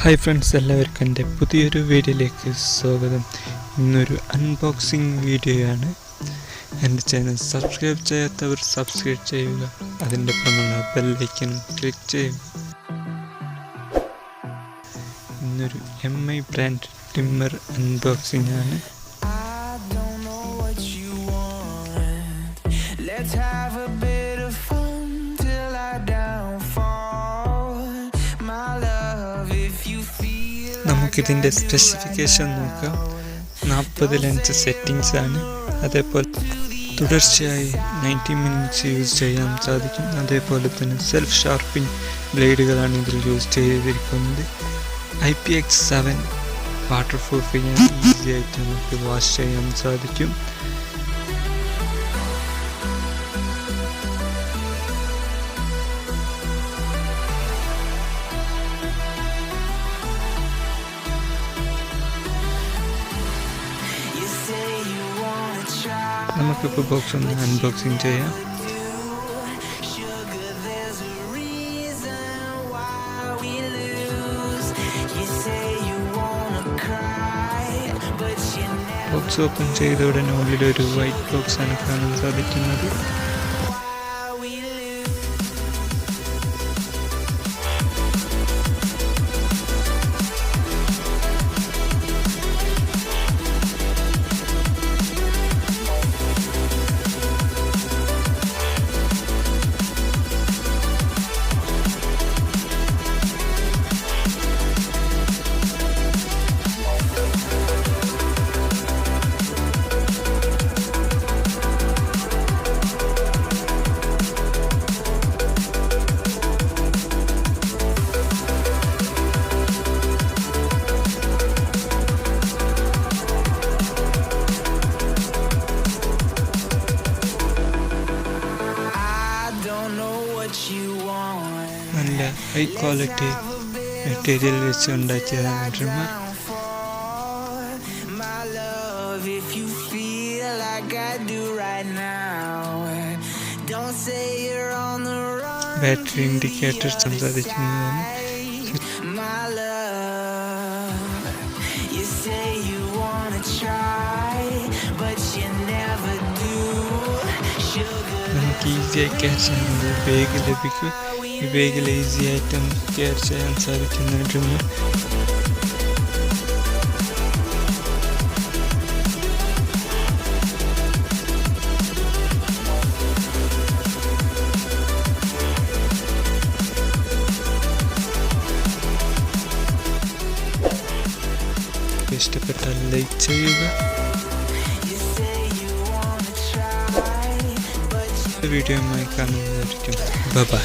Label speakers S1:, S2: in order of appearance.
S1: Hi friends, എല്ലാവർക്കും എൻ്റെ പുതിയൊരു വീഡിയോയിലേക്ക് സ്വാഗതം. ഇന്നൊരു അൺബോക്സിങ് വീഡിയോയാണ്. എൻ്റെ ചാനൽ സബ്സ്ക്രൈബ് ചെയ്യാത്തവർ സബ്സ്ക്രൈബ് ചെയ്യുക, അതിൻ്റെ ഒപ്പമുള്ള ബെല്ലൈക്കനും ക്ലിക്ക് ചെയ്യുക. ഇന്നൊരു MI ബ്രാൻഡ് ട്രിമ്മർ അൺബോക്സിംഗ് ആണ്. നമുക്കിതിൻ്റെ സ്പെസിഫിക്കേഷൻ നോക്കാം. 40 ലെൻസ് സെറ്റിങ്സ് ആണ്. അതേപോലെ തുടർച്ചയായി 90 മിനിറ്റ്സ് യൂസ് ചെയ്യാൻ സാധിക്കും. അതേപോലെ തന്നെ സെൽഫ് ഷാർപ്പിംഗ് ബ്ലേഡുകളാണ് ഇതിൽ യൂസ് ചെയ്തിരിക്കുന്നത്. IPX7 വാട്ടർ പ്രൂഫിങ്, ഈസി ആയിട്ട് നമുക്ക് വാഷ് ചെയ്യാൻ സാധിക്കും. നമുക്കിപ്പോൾ ബോക്സ് ഒന്ന് അൺബോക്സിങ് ചെയ്യാം. ബോക്സ് ഓപ്പൺ ചെയ്ത ഉടനെ ഉള്ളിലൊരു വൈറ്റ് ബോക്സ് ആണ് കാണാൻ സാധിക്കുന്നത്. നല്ല ഹൈ ക്വാളിറ്റി മെറ്റീരിയൽ വെച്ച് ഉണ്ടാക്കിയതാണ് ട്രിമ്മർ. ബാറ്ററി ഇൻഡിക്കേറ്റർ സംസാരിക്കുന്നതാണ്. നമുക്ക് ഈസിയായി ക്യാരി ചെയ്യുന്നത് ബാഗ് ലഭിക്കും. ഈ ബാഗിൽ ഈസി ആയിട്ട് നമുക്ക് ക്യാരി ചെയ്യാൻ സാധിക്കുന്ന ട്രിമ്മർ. ഇഷ്ടപ്പെട്ടാൽ ലൈക്ക് ചെയ്യുക. വീഡിയോയുമായി കാണുന്നതായിരിക്കും. ബൈ.